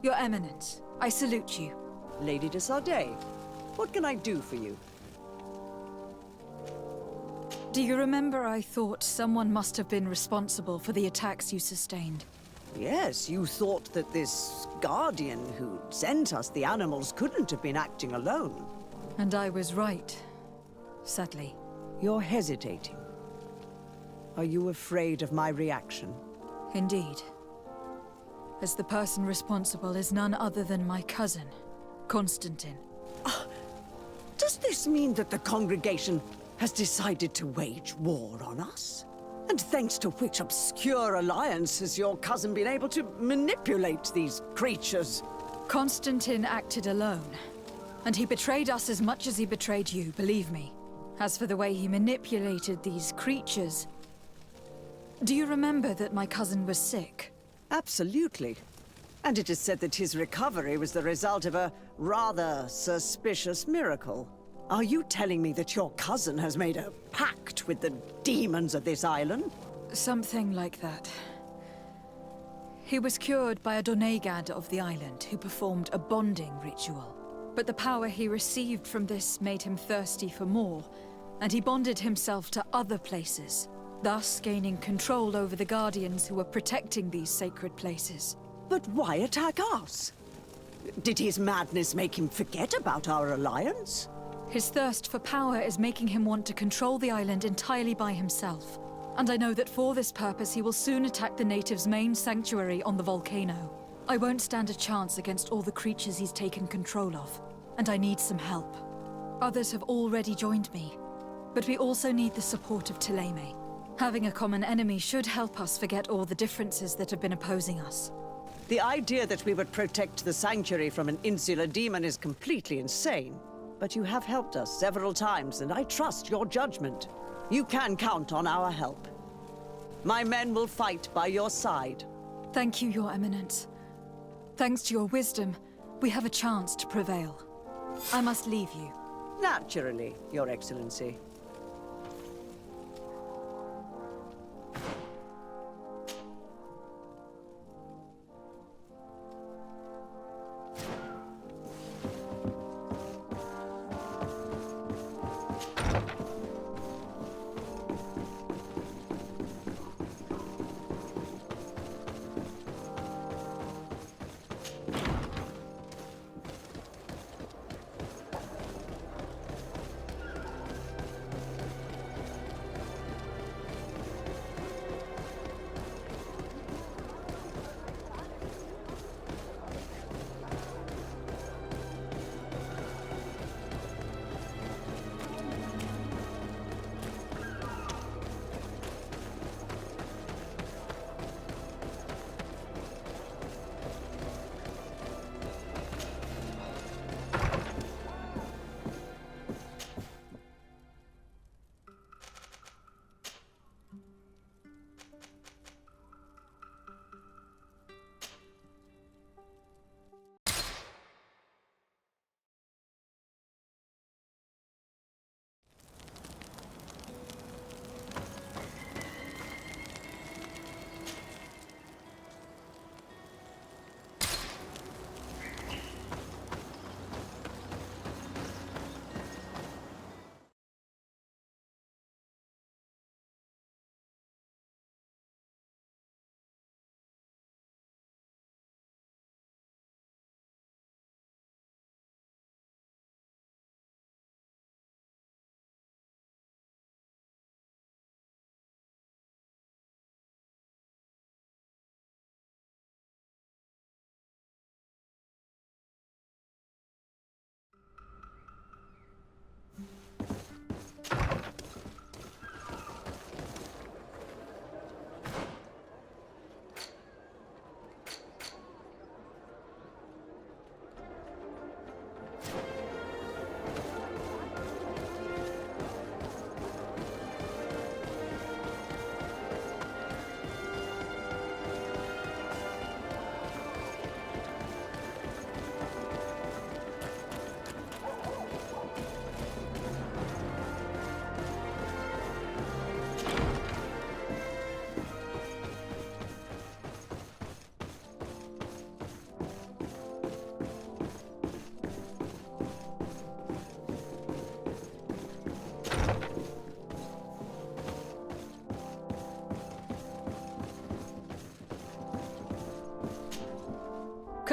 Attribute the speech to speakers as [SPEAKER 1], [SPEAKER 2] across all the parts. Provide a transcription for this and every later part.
[SPEAKER 1] Your Eminence, I salute you.
[SPEAKER 2] Lady de Sardet, what can I do for you?
[SPEAKER 1] Do you remember I thought someone must have been responsible for the attacks you sustained?
[SPEAKER 2] Yes, you thought that this guardian who sent us the animals couldn't have been acting alone.
[SPEAKER 1] And I was right, sadly.
[SPEAKER 2] You're hesitating. Are you afraid of my reaction?
[SPEAKER 1] Indeed. As the person responsible is none other than my cousin, Constantine.
[SPEAKER 2] Does this mean that the congregation has decided to wage war on us? And thanks to which obscure alliance has your cousin been able to manipulate these creatures?
[SPEAKER 1] Constantine acted alone, and he betrayed us as much as he betrayed you, believe me. As for the way he manipulated these creatures... Do you remember that my cousin was sick?
[SPEAKER 2] Absolutely. And it is said that his recovery was the result of a rather suspicious miracle. Are you telling me that your cousin has made a pact with the demons of this island?
[SPEAKER 1] Something like that. He was cured by a Donegad of the island who performed a bonding ritual. But the power he received from this made him thirsty for more, and he bonded himself to other places, thus gaining control over the Guardians who were protecting these sacred places.
[SPEAKER 2] But why attack us? Did his madness make him forget about our alliance?
[SPEAKER 1] His thirst for power is making him want to control the island entirely by himself. And I know that for this purpose he will soon attack the natives' main sanctuary on the volcano. I won't stand a chance against all the creatures he's taken control of, and I need some help. Others have already joined me, but we also need the support of Thélème. Having a common enemy should help us forget all the differences that have been opposing us.
[SPEAKER 2] The idea that we would protect the sanctuary from an insular demon is completely insane. But you have helped us several times, and I trust your judgment. You can count on our help. My men will fight by your side.
[SPEAKER 1] Thank you, Your Eminence. Thanks to your wisdom, we have a chance to prevail. I must leave you.
[SPEAKER 2] Naturally, Your Excellency.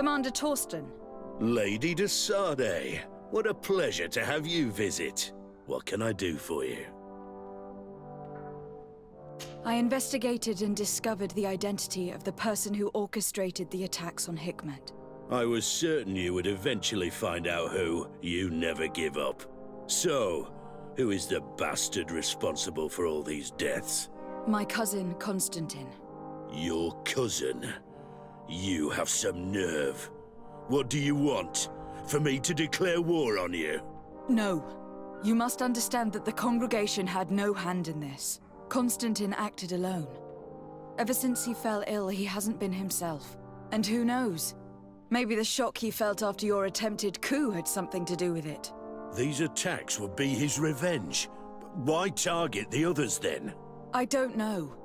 [SPEAKER 1] Commander Torsten.
[SPEAKER 3] Lady de Sade, what a pleasure to have you visit. What can I do for you?
[SPEAKER 1] I investigated and discovered the identity of the person who orchestrated the attacks on Hikmet.
[SPEAKER 3] I was certain you would eventually find out who. You never give up. So, who is the bastard responsible for all these deaths?
[SPEAKER 1] My cousin, Constantine.
[SPEAKER 3] Your cousin? You have some nerve. What do you want? For me to declare war on you?
[SPEAKER 1] No. You must understand that the congregation had no hand in this. Constantine acted alone. Ever since he fell ill, he hasn't been himself. And who knows? Maybe the shock he felt after your attempted coup had something to do with it.
[SPEAKER 3] These attacks would be his revenge. Why target the others then?
[SPEAKER 1] I don't know.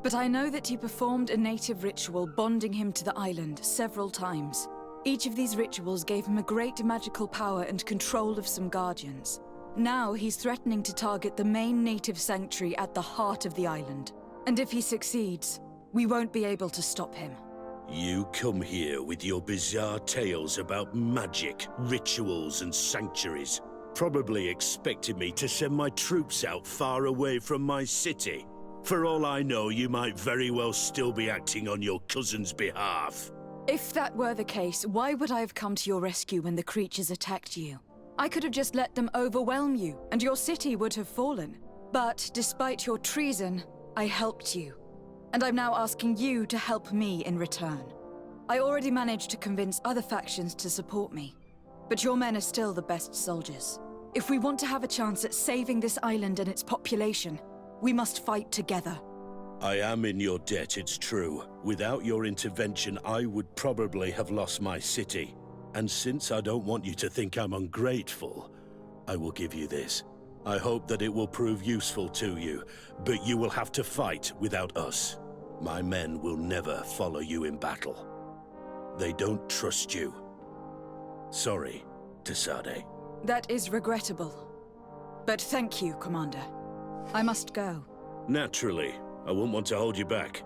[SPEAKER 1] But I know that he performed a native ritual bonding him to the island several times. Each of these rituals gave him a great magical power and control of some guardians. Now he's threatening to target the main native sanctuary at the heart of the island. And if he succeeds, we won't be able to stop him.
[SPEAKER 3] You come here with your bizarre tales about magic, rituals, and sanctuaries. Probably expected me to send my troops out far away from my city. For all I know, you might very well still be acting on your cousin's behalf.
[SPEAKER 1] If that were the case, why would I have come to your rescue when the creatures attacked you? I could have just let them overwhelm you, and your city would have fallen. But despite your treason, I helped you. And I'm now asking you to help me in return. I already managed to convince other factions to support me, but your men are still the best soldiers. If we want to have a chance at saving this island and its population, we must fight together.
[SPEAKER 3] I am in your debt, it's true. Without your intervention, I would probably have lost my city. And since I don't want you to think I'm ungrateful, I will give you this. I hope that it will prove useful to you, but you will have to fight without us. My men will never follow you in battle. They don't trust you. Sorry, Tesade.
[SPEAKER 1] That is regrettable. But thank you, Commander. I must go.
[SPEAKER 3] Naturally. I wouldn't want to hold you back.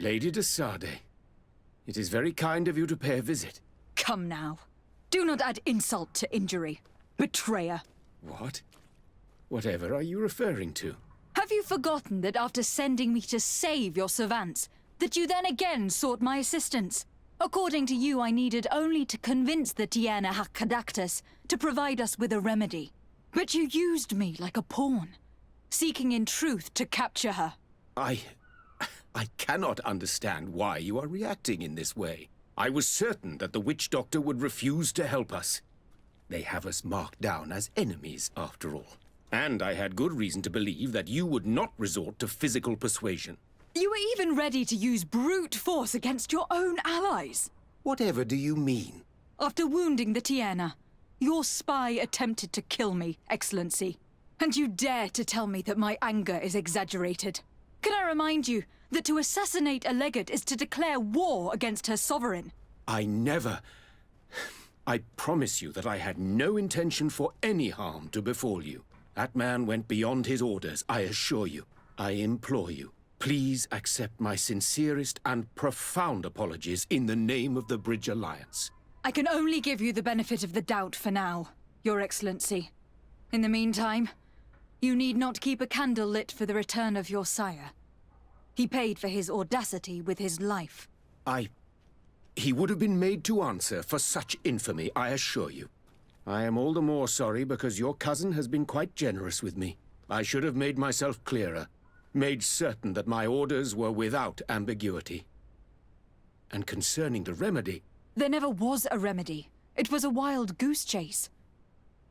[SPEAKER 4] Lady de Sade, it is very kind of you to pay a visit.
[SPEAKER 1] Come now. Do not add insult to injury. Betrayer.
[SPEAKER 4] What? Whatever are you referring to?
[SPEAKER 1] Have you forgotten that after sending me to save your savants, that you then again sought my assistance? According to you, I needed only to convince the Tiana Hakadactus to provide us with a remedy. But you used me like a pawn. seeking in truth to capture her.
[SPEAKER 4] I cannot understand why you are reacting in this way. I was certain that the witch doctor would refuse to help us. They have us marked down as enemies, after all. And I had good reason to believe that you would not resort to physical persuasion.
[SPEAKER 1] You were even ready to use brute force against your own allies.
[SPEAKER 4] Whatever do you mean?
[SPEAKER 1] After wounding the Tiana, your spy attempted to kill me, Excellency. And you dare to tell me that my anger is exaggerated. Can I remind you that to assassinate a legate is to declare war against her sovereign?
[SPEAKER 4] I never... I promise you that I had no intention for any harm to befall you. That man went beyond his orders, I assure you. I implore you, please accept my sincerest and profound apologies in the name of the Bridge Alliance.
[SPEAKER 1] I can only give you the benefit of the doubt for now, Your Excellency. In the meantime, you need not keep a candle lit for the return of your sire. He paid for his audacity with his life.
[SPEAKER 4] He would have been made to answer for such infamy, I assure you. I am all the more sorry because your cousin has been quite generous with me. I should have made myself clearer, made certain that my orders were without ambiguity. And concerning the remedy...
[SPEAKER 1] There never was a remedy. It was a wild goose chase.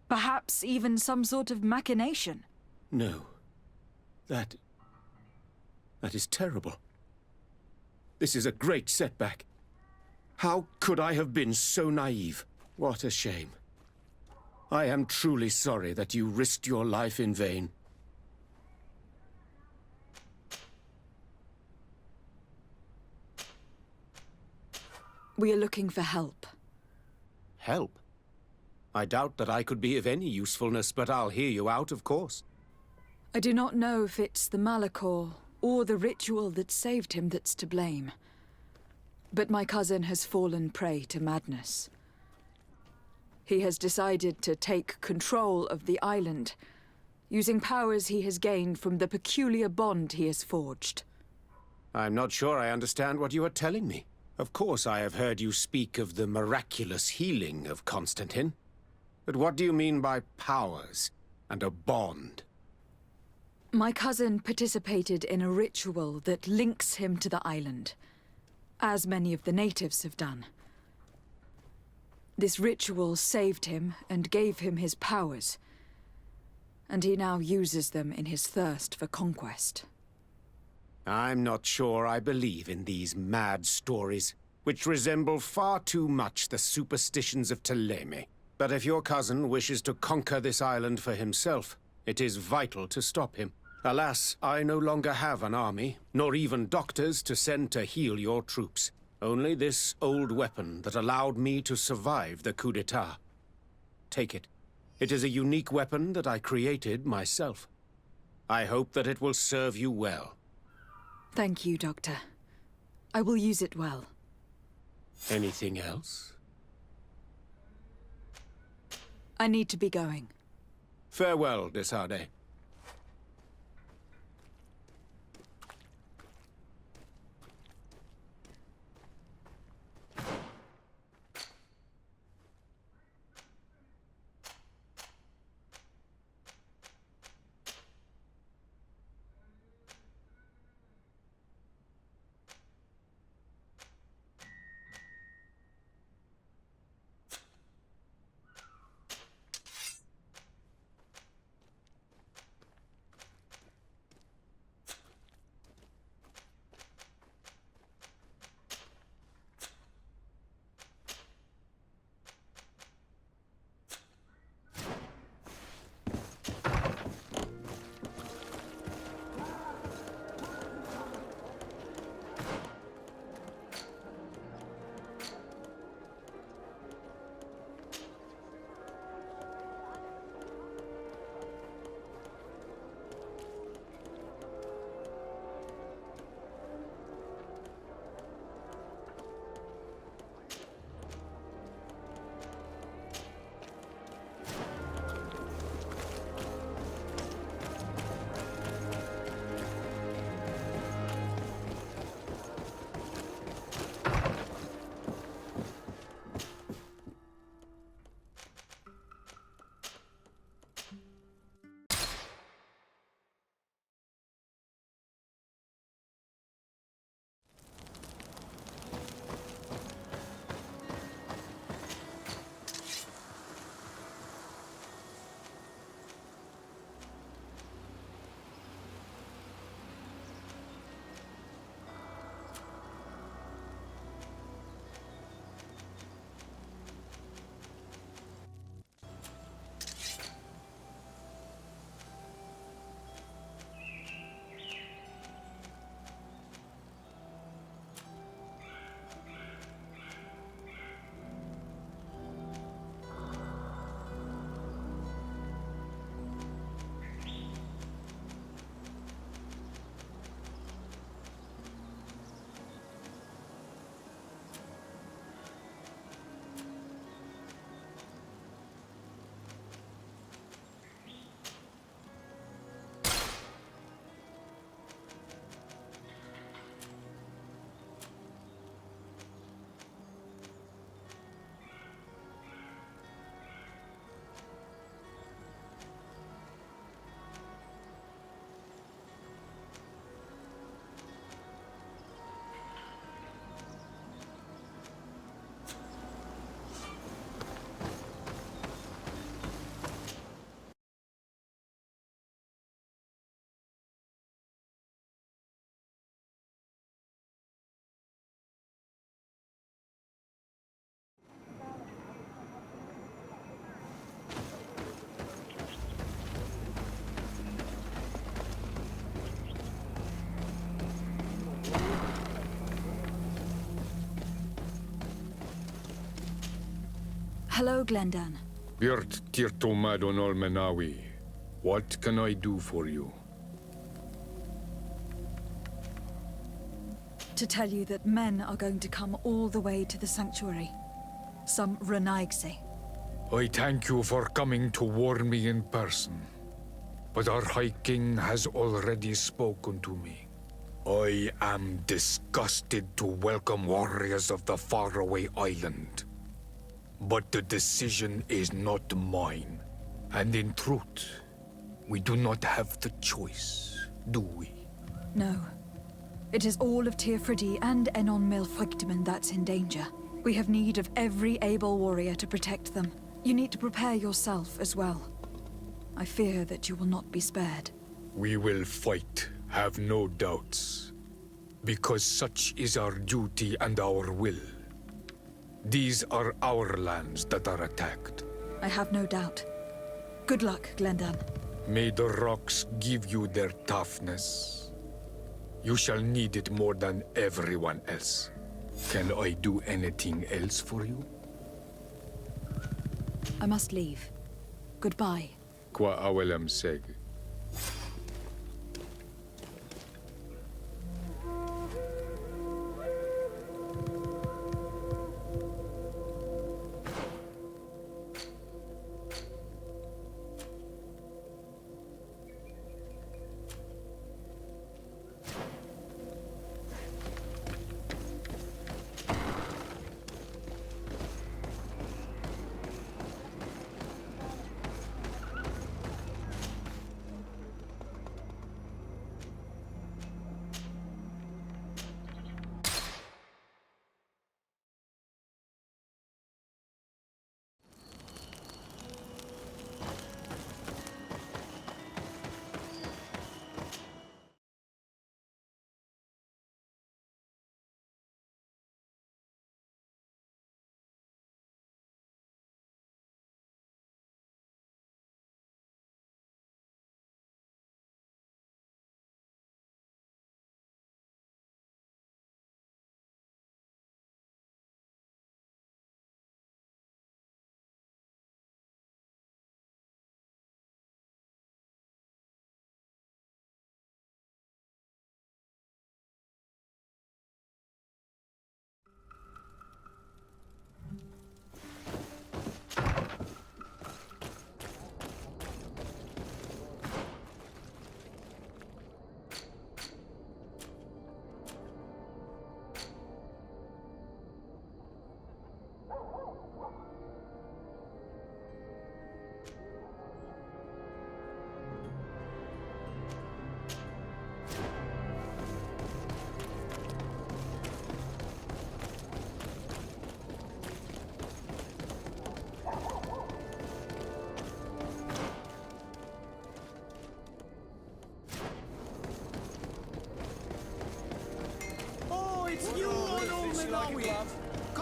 [SPEAKER 1] Perhaps even some sort of machination.
[SPEAKER 4] No. That is terrible. This is a great setback. How could I have been so naive? What a shame. I am truly sorry that you risked your life in vain.
[SPEAKER 1] We are looking for help.
[SPEAKER 4] Help? I doubt that I could be of any usefulness, but I'll hear you out, of course.
[SPEAKER 1] I do not know if it's the Malachor or the ritual that saved him that's to blame. But my cousin has fallen prey to madness. He has decided to take control of the island, using powers he has gained from the peculiar bond he has forged.
[SPEAKER 4] I'm not sure I understand what you are telling me. Of course I have heard you speak of the miraculous healing of Constantine. But what do you mean by powers and a bond?
[SPEAKER 1] My cousin participated in a ritual that links him to the island, as many of the natives have done. This ritual saved him and gave him his powers, and he now uses them in his thirst for conquest.
[SPEAKER 4] I'm not sure I believe in these mad stories, which resemble far too much the superstitions of Thélème. But if your cousin wishes to conquer this island for himself, it is vital to stop him. Alas, I no longer have an army, nor even doctors to send to heal your troops. Only this old weapon that allowed me to survive the coup d'etat. Take it. It is a unique weapon that I created myself. I hope that it will serve you well.
[SPEAKER 1] Thank you, Doctor. I will use it well.
[SPEAKER 4] Anything else?
[SPEAKER 1] I need to be going.
[SPEAKER 4] Farewell, de Sade.
[SPEAKER 1] Hello, Glendan.
[SPEAKER 5] Birt Tirtomad on Olmenawi. What can I do for you?
[SPEAKER 1] To tell you that men are going to come all the way to the sanctuary. Some Renaigse.
[SPEAKER 5] I thank you for coming to warn me in person. But our High King has already spoken to me. I am disgusted to welcome warriors of the faraway island. But the decision is not mine. And in truth, we do not have the choice, do we?
[SPEAKER 1] No. It is all of Teer Fradee and Enon Milfrictiman that's in danger. We have need of every able warrior to protect them. You need to prepare yourself as well. I fear that you will not be spared.
[SPEAKER 5] We will fight, have no doubts. Because such is our duty and our will. These are our lands that are attacked.
[SPEAKER 1] I have no doubt. Good luck, Glendan.
[SPEAKER 5] May the rocks give you their toughness. You shall need it more than everyone else. Can I do anything else for you?
[SPEAKER 1] I must leave. Goodbye.
[SPEAKER 5] Qua awelem seg.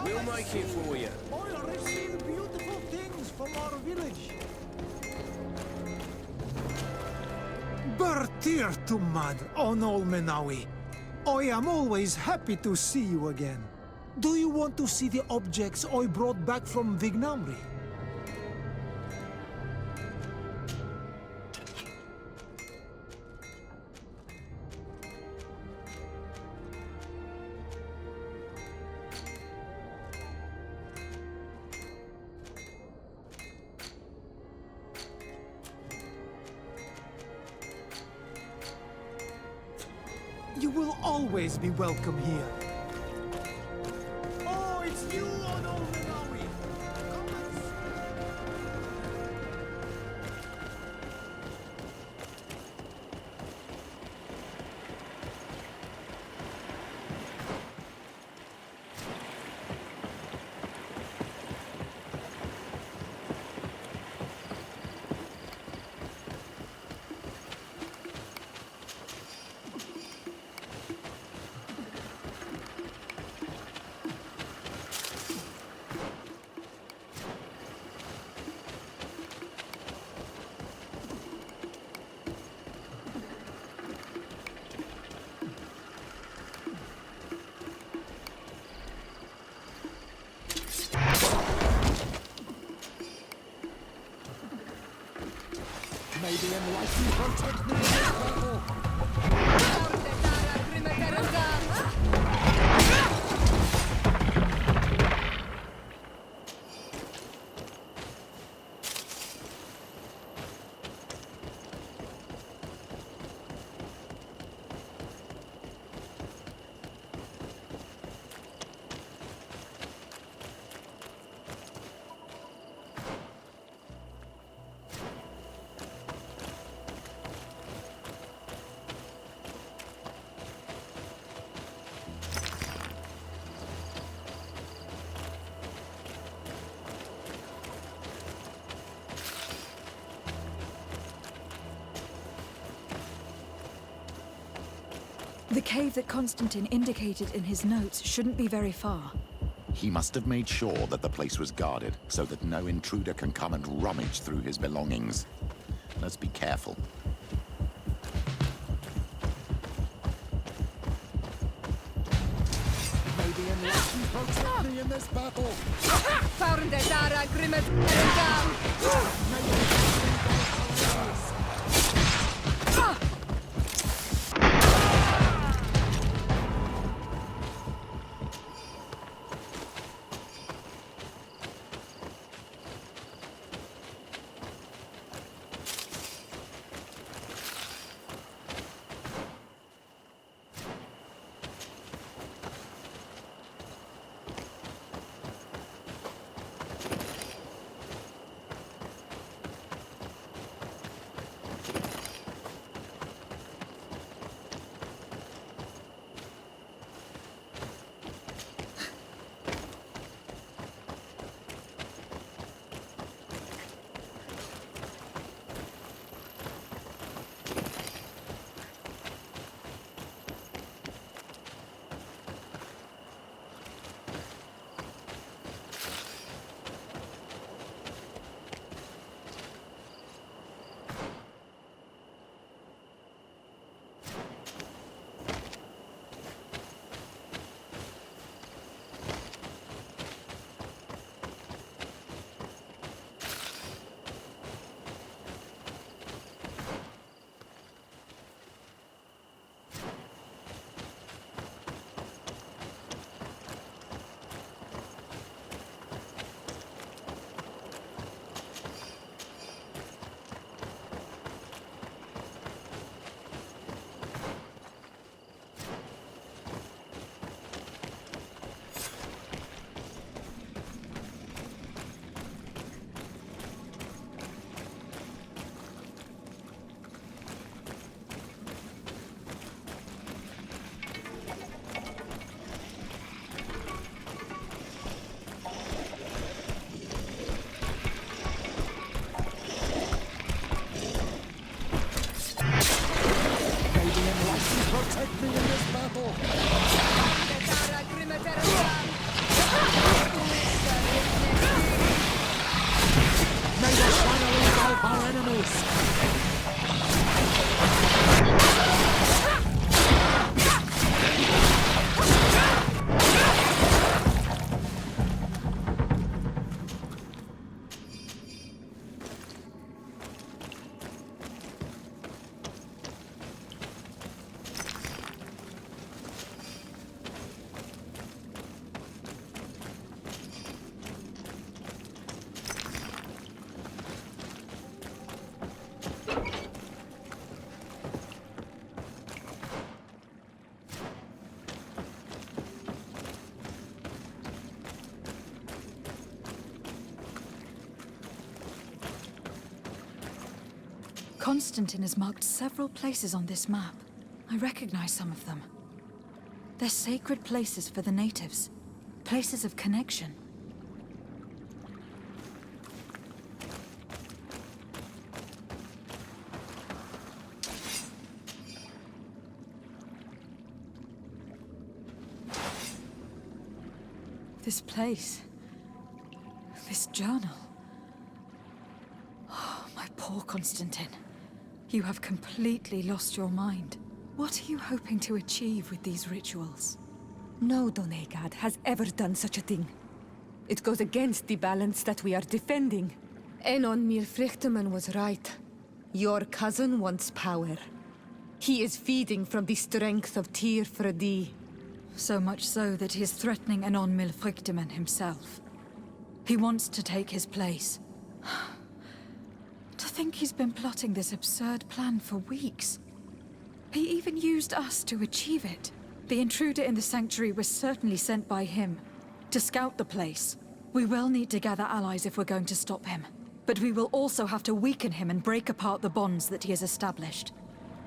[SPEAKER 6] We'll make it for you.
[SPEAKER 7] I've seen beautiful things from our village. Bertir Tumad on Olmenawi. I am always happy to see you again. Do you want to see the objects I brought back from Vignamri? You will always be welcome here. Oh, it's you on Olmenawi! Come and see.
[SPEAKER 1] The cave that Constantine indicated in his notes shouldn't be very far.
[SPEAKER 6] He must have made sure that the place was guarded, so that no intruder can come and rummage through his belongings. Let's be careful.
[SPEAKER 8] May the enlightened protect me in this battle! Protect me in this battle! May the finally engulf our enemies!
[SPEAKER 1] Constantine has marked several places on this map. I recognize some of them. They're sacred places for the natives. Places of connection. This place. This journal. Oh, my poor Constantine. You have completely lost your mind. What are you hoping to achieve with these rituals?
[SPEAKER 9] No Donegad has ever done such a thing. It goes against the balance that we are defending. Enon Mir Frichtemann was right. Your cousin wants power. He is feeding from the strength of Teer Fradee.
[SPEAKER 1] So much so that he is threatening Anon Milfrictiman himself. He wants to take his place. To think he's been plotting this absurd plan for weeks. He even used us to achieve it. The intruder in the sanctuary was certainly sent by him to scout the place. We will need to gather allies if we're going to stop him. But we will also have to weaken him and break apart the bonds that he has established.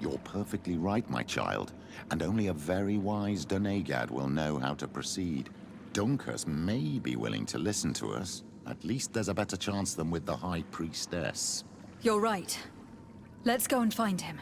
[SPEAKER 6] You're perfectly right, my child, and only a very wise Donegad will know how to proceed. Dunkus may be willing to listen to us. At least there's a better chance than with the High Priestess.
[SPEAKER 1] You're right. Let's go and find him.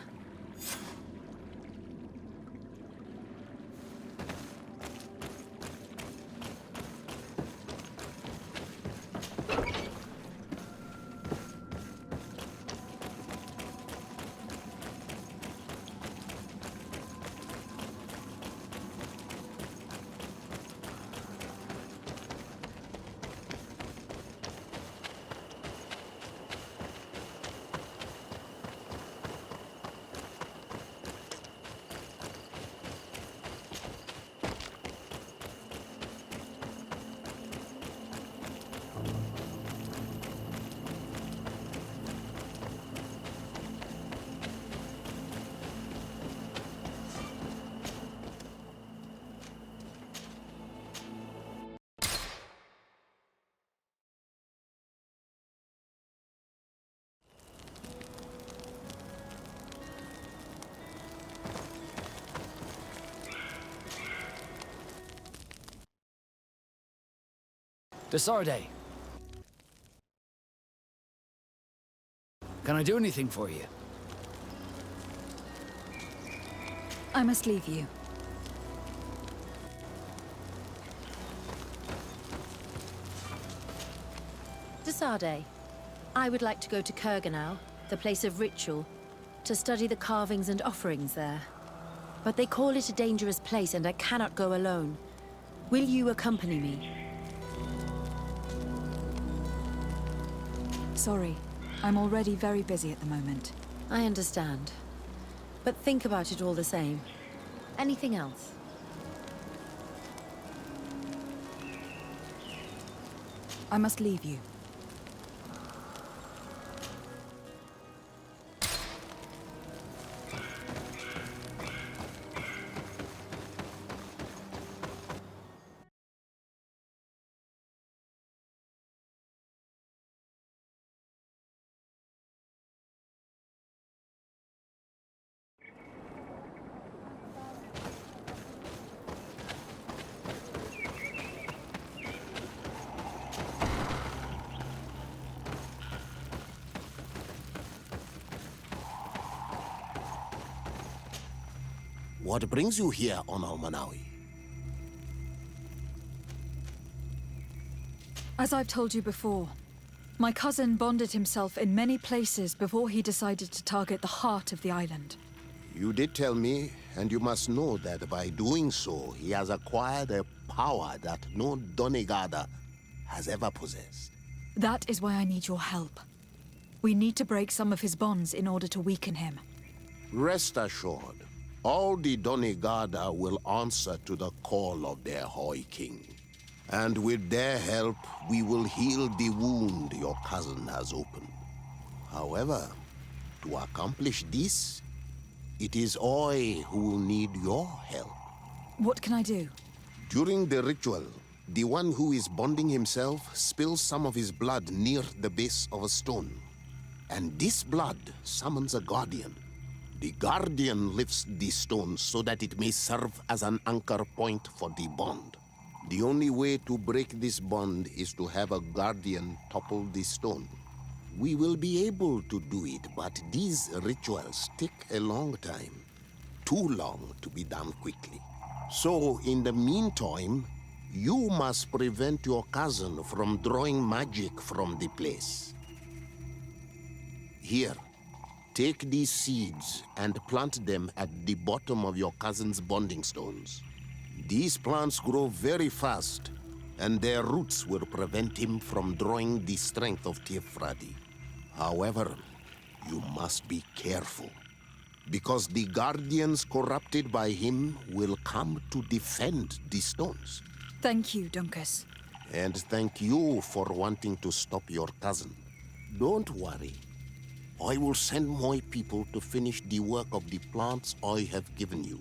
[SPEAKER 10] Desarde. Can I do anything for you?
[SPEAKER 1] I must leave you.
[SPEAKER 11] Desarde, I would like to go to Kurganau, the place of ritual, to study the carvings and offerings there. But they call it a dangerous place and I cannot go alone. Will you accompany me?
[SPEAKER 1] Sorry. I'm already very busy at the moment.
[SPEAKER 11] I understand. But think about it all the same. Anything else?
[SPEAKER 1] I must leave you.
[SPEAKER 12] What brings you here, Ono Manawi?
[SPEAKER 1] As I've told you before, my cousin bonded himself in many places before he decided to target the heart of the island.
[SPEAKER 12] You did tell me, and you must know that by doing so, he has acquired a power that no Donegada has ever possessed.
[SPEAKER 1] That is why I need your help. We need to break some of his bonds in order to weaken him.
[SPEAKER 12] Rest assured, all the Donegada will answer to the call of their Hoi King. And with their help, we will heal the wound your cousin has opened. However, to accomplish this, it is I who will need your help.
[SPEAKER 1] What can I do?
[SPEAKER 12] During the ritual, the one who is bonding himself spills some of his blood near the base of a stone. And this blood summons a guardian. The guardian lifts the stone so that it may serve as an anchor point for the bond. The only way to break this bond is to have a guardian topple the stone. We will be able to do it, but these rituals take a long time. Too long to be done quickly. So, in the meantime, you must prevent your cousin from drawing magic from the place. Here. Take these seeds and plant them at the bottom of your cousin's bonding stones. These plants grow very fast, and their roots will prevent him from drawing the strength of Teer Fradee. However, You must be careful, because the Guardians corrupted by him will come to defend the stones.
[SPEAKER 1] Thank you, Dunkus.
[SPEAKER 12] And thank you for wanting to stop your cousin. Don't worry. I will send my people to finish the work of the plants I have given you.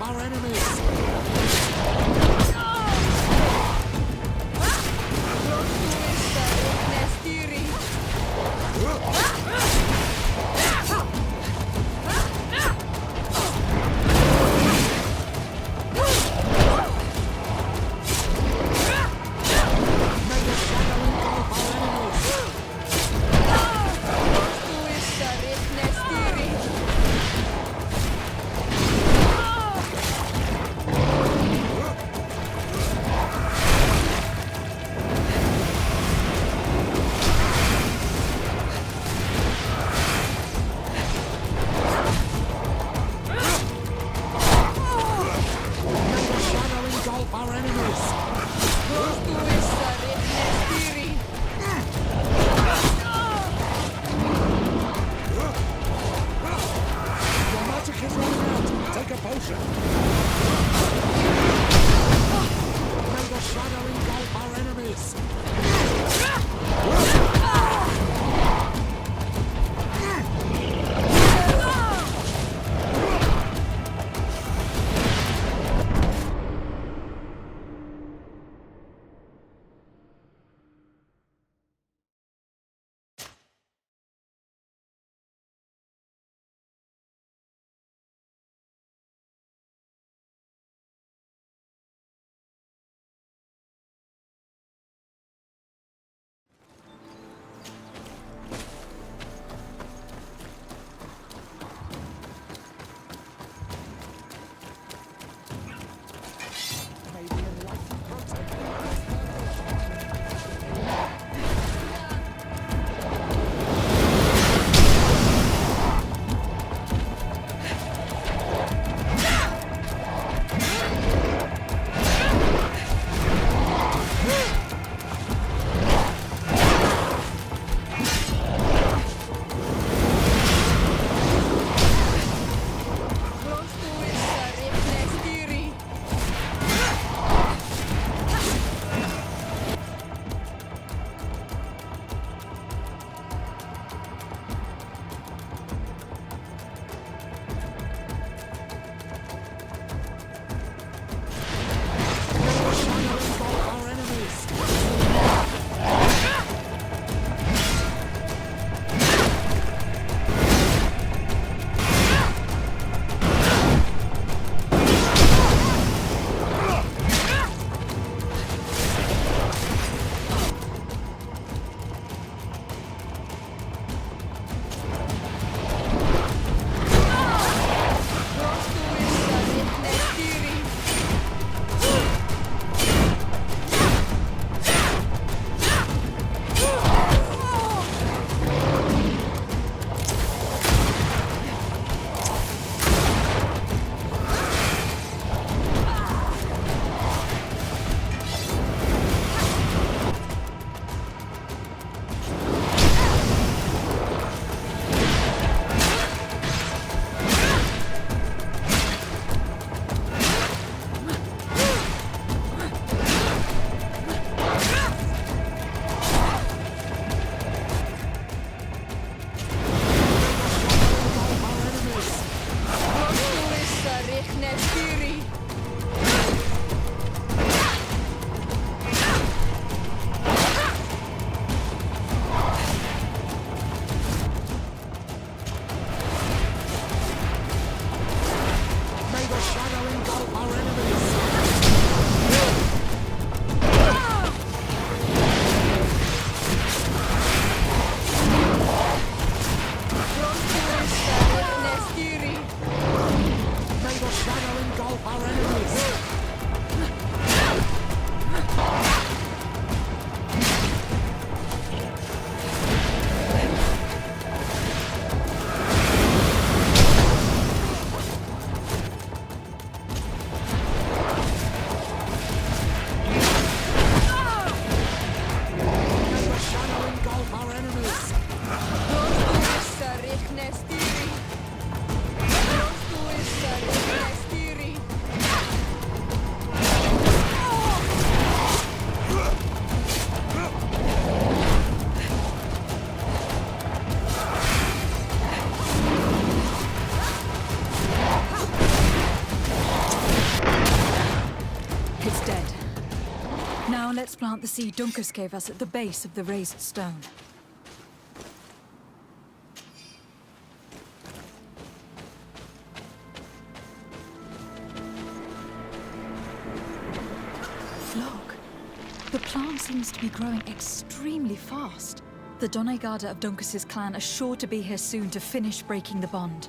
[SPEAKER 8] Our enemies!
[SPEAKER 1] It's dead. Now let's plant the seed Dunkus gave us at the base of the raised stone. Look, the plant seems to be growing extremely fast. The Doneigada of Dunkus's clan are sure to be here soon to finish breaking the bond.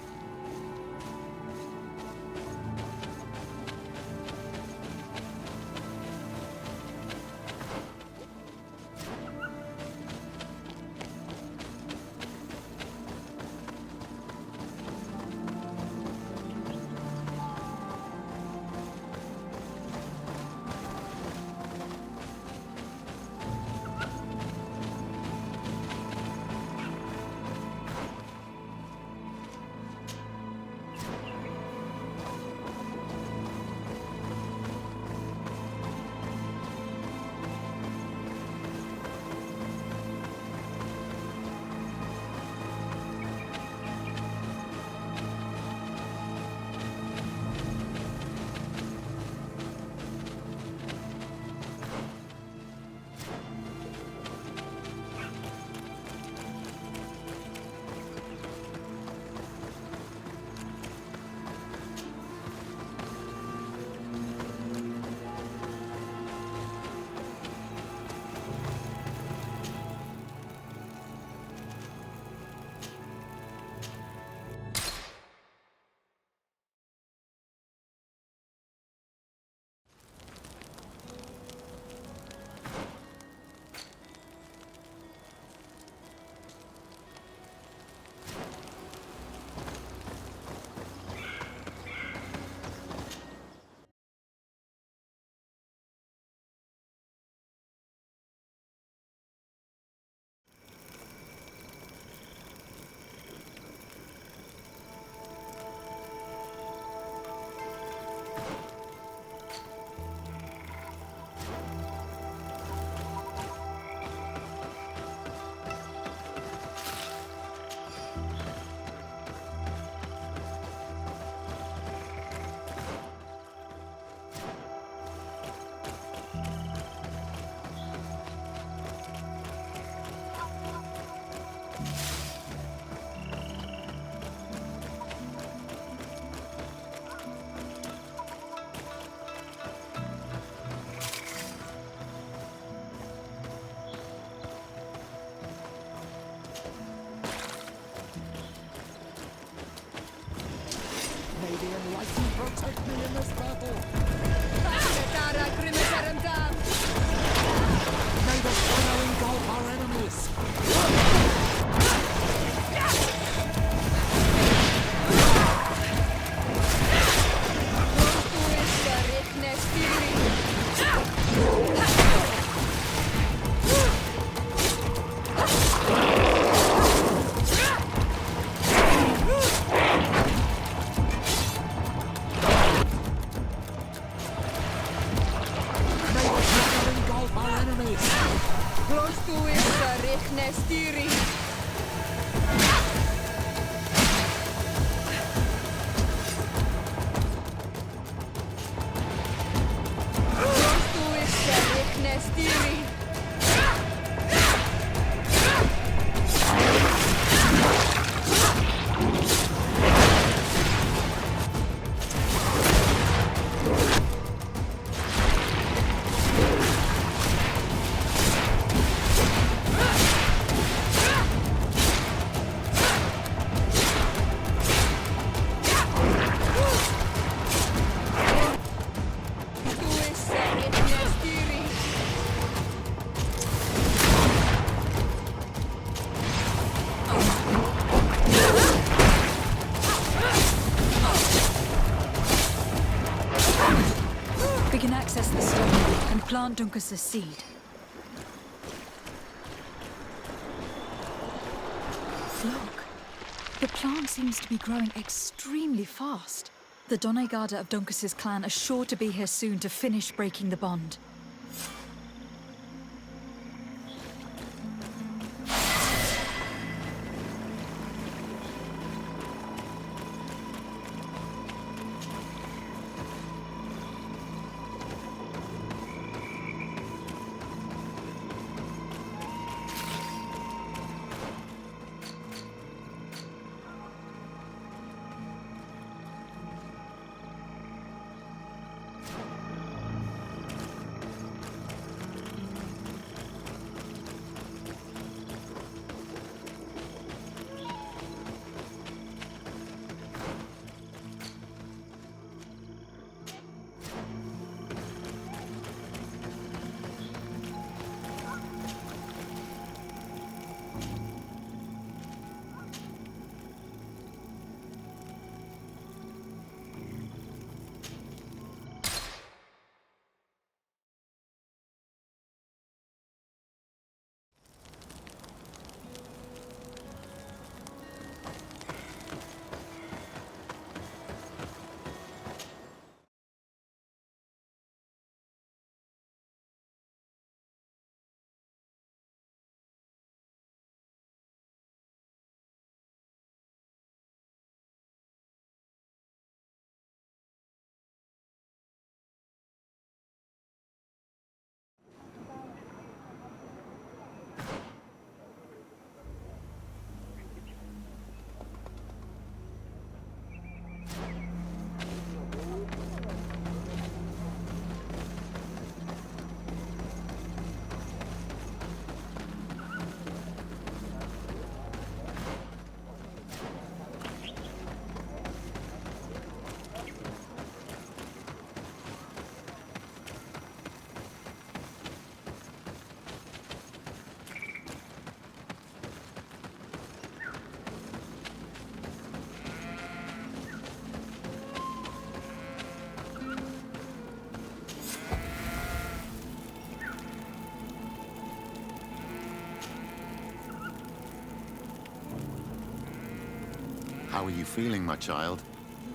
[SPEAKER 8] Protect me in this battle! May the shadow engulf our enemies!
[SPEAKER 1] Plant Dunkus's seed. Look, the plant seems to be growing extremely fast. The Doneigada of Dunkus's clan are sure to be here soon to finish breaking the bond.
[SPEAKER 6] How are you feeling, my child?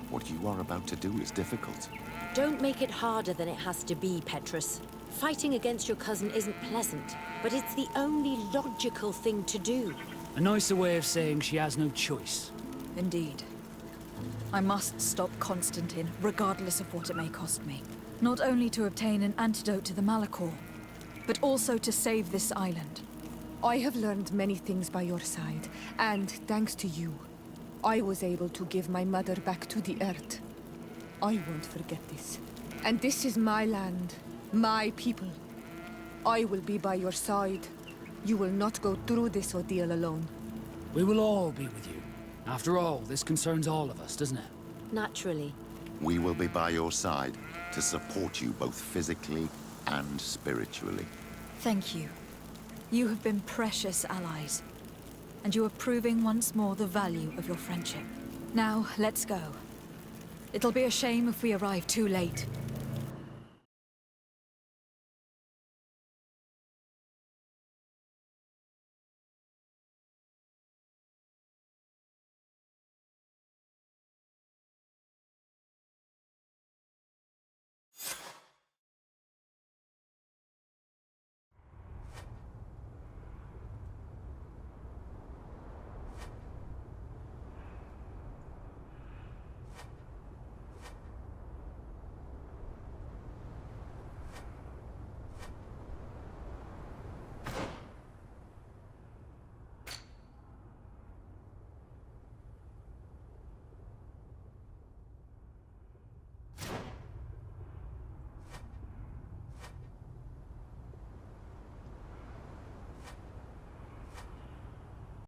[SPEAKER 6] What you are about to do is difficult.
[SPEAKER 11] Don't make it harder than it has to be, Petrus. Fighting against your cousin isn't pleasant, but it's the only logical thing to do.
[SPEAKER 8] A nicer way of saying she has no choice.
[SPEAKER 1] Indeed. I must stop Constantine, regardless of what it may cost me. Not only to obtain an antidote to the Malachor, but also to save this island.
[SPEAKER 9] I have learned many things by your side, and thanks to you, I was able to give my mother back to the earth. I won't forget this. And this is my land, my people. I will be by your side. You will not go through this ordeal alone.
[SPEAKER 8] We will all be with you. After all, this concerns all of us, doesn't it?
[SPEAKER 11] Naturally.
[SPEAKER 6] We will be by your side to support you both physically and spiritually.
[SPEAKER 1] Thank you. You have been precious allies, and you are proving once more the value of your friendship. Now, let's go. It'll be a shame if we arrive too late.